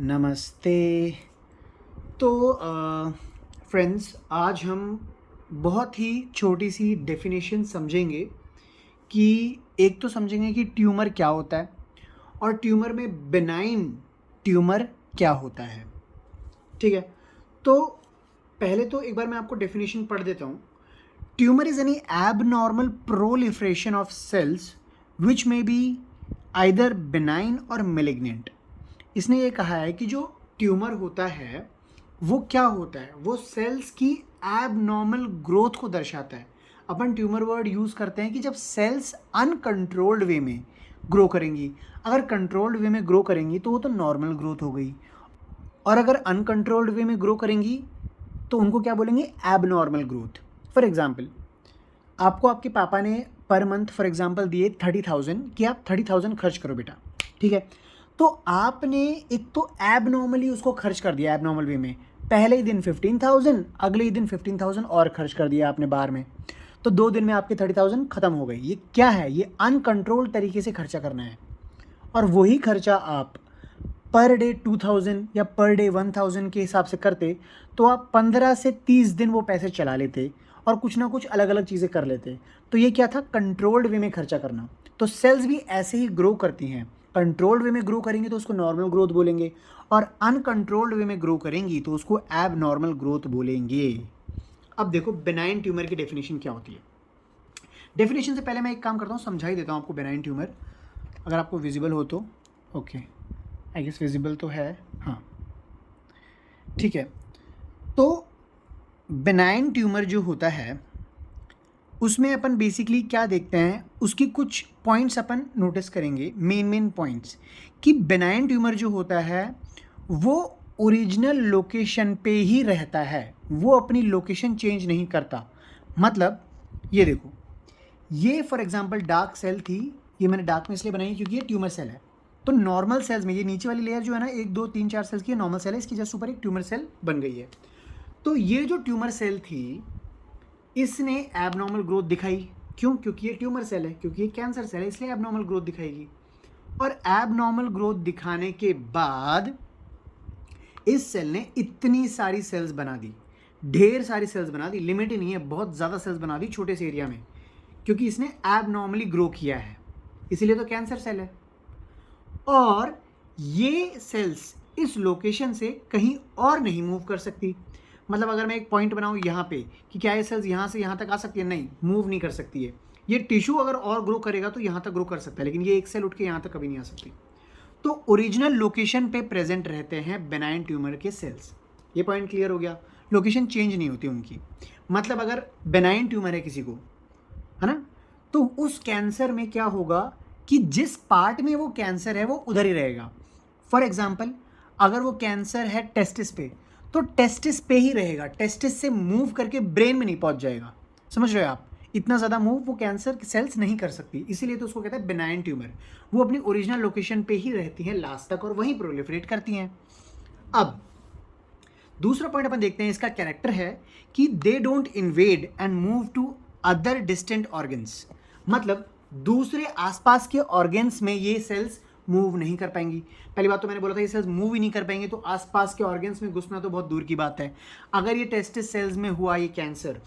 नमस्ते। तो फ्रेंड्स, आज हम बहुत ही छोटी सी डेफिनेशन समझेंगे कि एक तो समझेंगे कि ट्यूमर क्या होता है और ट्यूमर में बेनाइन ट्यूमर क्या होता है। ठीक है, तो पहले तो एक बार मैं आपको डेफिनेशन पढ़ देता हूँ। Tumour is any abnormal proliferation of cells which में बी आइदर बेनाइन और मेलिग्नेंट। इसने ये कहा है कि जो ट्यूमर होता है वो क्या होता है, वो सेल्स की एबनॉर्मल ग्रोथ को दर्शाता है। अपन ट्यूमर वर्ड यूज़ करते हैं कि जब सेल्स अनकंट्रोल्ड वे में ग्रो करेंगी। अगर कंट्रोल्ड वे में ग्रो करेंगी तो वो तो नॉर्मल ग्रोथ हो गई, और अगर अनकंट्रोल्ड वे में ग्रो करेंगी तो उनको क्या बोलेंगे, एबनॉर्मल ग्रोथ। फॉर एग्जाम्पल, आपको आपके पापा ने पर मंथ फॉर एग्जाम्पल दिए 30,000 कि आप 30,000 खर्च करो बेटा। ठीक है, तो आपने एक तो एबनॉर्मली उसको खर्च कर दिया, एबनॉर्मल वे में। पहले ही दिन 15,000, अगले ही दिन 15,000 और खर्च कर दिया आपने बाहर में, तो 2 दिन में आपके 30,000 खत्म हो गई। ये क्या है, ये अनकंट्रोल तरीके से खर्चा करना है। और वही खर्चा आप पर डे 2,000 या पर डे 1,000 के हिसाब से करते तो आप 15 से 30 दिन वो पैसे चला लेते और कुछ ना कुछ अलग अलग चीज़ें कर लेते। तो ये क्या था, कंट्रोल्ड वे में खर्चा करना। तो सेल्स भी ऐसे ही ग्रो करती हैं। कंट्रोल्ड वे में ग्रो करेंगी तो उसको नॉर्मल ग्रोथ बोलेंगे, और अनकंट्रोल्ड वे में ग्रो करेंगी तो उसको एब नॉर्मल ग्रोथ बोलेंगे। अब देखो बेनाइन ट्यूमर की डेफिनेशन क्या होती है। डेफिनेशन से पहले मैं एक काम करता हूँ, समझा ही देता हूँ आपको बेनाइन ट्यूमर, अगर आपको विजिबल हो तो। ओके, आई गेस विजिबल तो है, हाँ ठीक है। तो बेनाइन ट्यूमर जो होता है उसमें अपन बेसिकली क्या देखते हैं, उसकी कुछ पॉइंट्स अपन नोटिस करेंगे, मेन पॉइंट्स, कि बेनाइन ट्यूमर जो होता है वो ओरिजिनल लोकेशन पे ही रहता है, वो अपनी लोकेशन चेंज नहीं करता। मतलब ये देखो, ये फॉर एग्जांपल डार्क सेल थी, ये मैंने डार्क में इसलिए बनाई क्योंकि ये ट्यूमर सेल है। तो नॉर्मल सेल्स में ये नीचे वाली लेयर जो है ना, 1 2 3 4 सेल्स की नॉर्मल सेल है, इसकी जस्ट ऊपर एक ट्यूमर सेल बन गई है। तो ये जो ट्यूमर सेल थी इसने एबनॉर्मल ग्रोथ दिखाई। क्यों? क्योंकि ये ट्यूमर सेल है, क्योंकि ये कैंसर सेल है, इसलिए एबनॉर्मल ग्रोथ दिखाएगी। और एबनॉर्मल ग्रोथ दिखाने के बाद इस सेल ने इतनी सारी सेल्स बना दी, ढेर सारी सेल्स बना दी, लिमिट ही नहीं है, बहुत ज़्यादा सेल्स बना दी छोटे से एरिया में, क्योंकि इसने एबनॉर्मली ग्रो किया है, इसीलिए तो कैंसर सेल है। और ये सेल्स इस लोकेशन से कहीं और नहीं मूव कर सकती। मतलब अगर मैं एक पॉइंट बनाऊँ यहाँ पे कि क्या ये सेल्स यहाँ से यहाँ तक आ सकती है, नहीं, मूव नहीं कर सकती है। ये टिश्यू अगर और ग्रो करेगा तो यहाँ तक ग्रो कर सकता है, लेकिन ये एक सेल उठ के यहाँ तक कभी नहीं आ सकती। तो ओरिजिनल लोकेशन पे प्रेजेंट रहते हैं बेनाइन ट्यूमर के सेल्स। ये पॉइंट क्लियर हो गया, लोकेशन चेंज नहीं होती उनकी। मतलब अगर बेनाइन ट्यूमर है किसी को, है ना, तो उस कैंसर में क्या होगा कि जिस पार्ट में वो कैंसर है वो उधर ही रहेगा। फॉर एग्जाम्पल, अगर वो कैंसर है टेस्टिस पे तो टेस्टिस पे ही रहेगा, टेस्टिस से मूव करके ब्रेन में नहीं पहुंच जाएगा। समझ रहे हो आप, इतना ज़्यादा मूव वो कैंसर सेल्स नहीं कर सकती, इसीलिए तो उसको कहते हैं बेनाइन ट्यूमर। वो अपनी ओरिजिनल लोकेशन पे ही रहती हैं लास्ट तक और वहीं प्रोलिफरेट करती हैं। अब दूसरा पॉइंट अपन देखते हैं, इसका कैरेक्टर है कि they don't invade and move to other distant organs. मतलब दूसरे आसपास के ऑर्गन्स में ये सेल्स मूव नहीं कर पाएंगी। पहली बात तो मैंने बोला था ये सेल्स मूव ही नहीं कर पाएंगे, तो आसपास के ऑर्गन्स में घुसना तो बहुत दूर की बात है। अगर ये टेस्टिस सेल्स में हुआ ये कैंसर,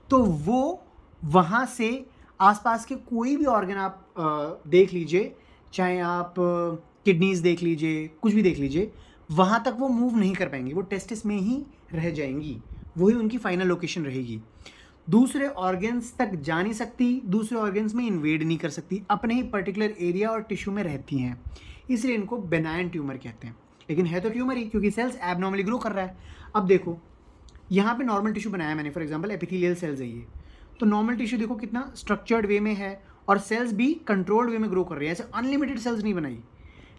तो वो वहाँ से आसपास के कोई भी ऑर्गन आप देख लीजिए, चाहे आप किडनीज देख लीजिए, कुछ भी देख लीजिए, वहाँ तक वो मूव नहीं कर पाएंगी, वो टेस्टिस में ही रह जाएंगी, वही उनकी फाइनल लोकेशन रहेगी। दूसरे ऑर्गन्स तक जा नहीं सकती, दूसरे ऑर्गन्स में इन्वेड नहीं कर सकती, अपने ही पर्टिकुलर एरिया और टिश्यू में रहती हैं, इसलिए इनको बेनाइन ट्यूमर कहते हैं। लेकिन है तो ट्यूमर ही, क्योंकि सेल्स एबनॉर्मली ग्रो कर रहा है। अब देखो यहाँ पे नॉर्मल टिश्यू बनाया मैंने, फॉर एग्जांपल एपिथेलियल सेल्स है ये, तो नॉर्मल टिश्यू देखो कितना स्ट्रक्चर्ड वे में है और सेल्स भी कंट्रोल्ड वे में ग्रो कर रही है, ऐसे अनलिमिटेड सेल्स नहीं बनाई।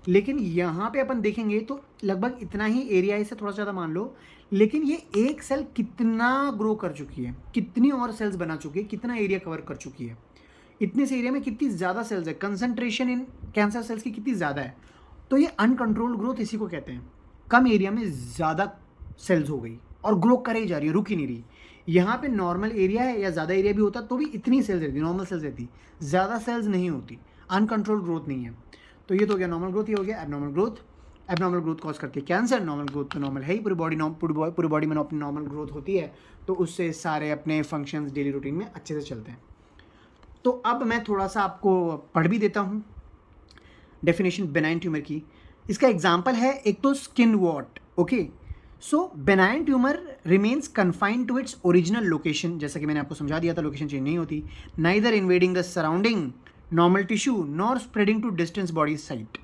लेकिन यहाँ पे अपन देखेंगे तो लगभग इतना ही एरिया, इसे थोड़ा सा ज़्यादा मान लो, लेकिन ये एक सेल कितना ग्रो कर चुकी है, कितनी और सेल्स बना चुकी है, कितना एरिया कवर कर चुकी है, इतने से एरिया में कितनी ज़्यादा सेल्स है, कंसंट्रेशन इन कैंसर सेल्स की कितनी ज़्यादा है। तो ये अनकंट्रोल्ड ग्रोथ इसी को कहते हैं। कम एरिया में ज़्यादा सेल्स हो गई और ग्रो करे ही जा रही है, रुक ही नहीं रही। यहाँ पे नॉर्मल एरिया है या ज़्यादा एरिया भी होता तो भी इतनी सेल्स रहती, नॉर्मल सेल्स रहती, ज़्यादा सेल्स नहीं होती, अनकंट्रोल्ड ग्रोथ नहीं है। तो ये तो हो गया नॉर्मल ग्रोथ, ये हो गया abnormal growth. Abnormal growth cause करती है कैंसर, नॉर्मल ग्रोथ तो नॉर्मल है ही, पूरी बॉडी में अपनी नॉर्मल ग्रोथ होती है, तो उससे सारे अपने फंक्शंस डेली रूटीन में अच्छे से चलते हैं। तो अब मैं थोड़ा सा आपको पढ़ भी देता हूँ डेफिनेशन बेनाइन ट्यूमर की। इसका एग्जाम्पल है एक तो skin wart. Okay, so benign tumour remains confined to its original location, जैसा कि मैंने आपको समझा दिया था, लोकेशन चेंज नहीं होती, neither invading the surrounding normal tissue nor spreading to distance body site.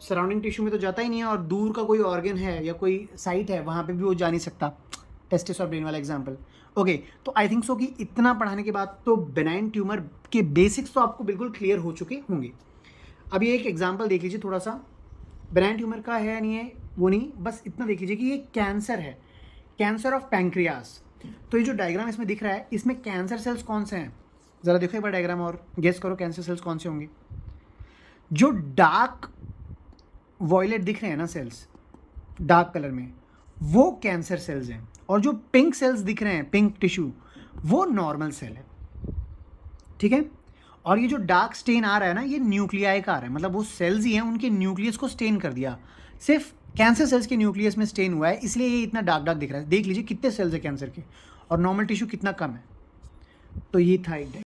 Surrounding tissue में तो जाता ही नहीं है, और दूर का कोई ऑर्गन है या कोई साइट है वहाँ पे भी वो जा नहीं सकता। टेस्टिस और ब्रेन वाला एग्जाम्पल। ओके, तो आई थिंक सो कि इतना पढ़ाने के बाद तो बेनाइन ट्यूमर के बेसिक्स तो आपको बिल्कुल क्लियर हो चुके होंगे। अभी एक एग्जाम्पल देख लीजिए थोड़ा सा, बेनाइन ट्यूमर का है नहीं है वो नहीं, बस इतना देख लीजिए कि ये कैंसर है, कैंसर ऑफ पैंक्रियास। तो ये जो डायग्राम इसमें दिख रहा है, इसमें कैंसर सेल्स कौन से हैं, ज़रा देखो एक बार डायग्राम और गेस करो कैंसर सेल्स कौन से होंगे। जो डार्क वॉयलेट दिख रहे हैं ना सेल्स, डार्क कलर में, वो कैंसर सेल्स हैं, और जो पिंक सेल्स दिख रहे हैं, पिंक टिश्यू, वो नॉर्मल सेल है। ठीक है, और ये जो डार्क स्टेन आ रहा है ना, ये न्यूक्लियाई का आ रहा है, मतलब वो सेल्स ही हैं, उनके न्यूक्लियस को स्टेन कर दिया। सिर्फ कैंसर सेल्स के न्यूक्लियस में स्टेन हुआ है, इसलिए ये इतना डार्क डार्क दिख रहा है। देख लीजिए कितने सेल्स है कैंसर के, और नॉर्मल टिश्यू कितना कम है। तो ये था एक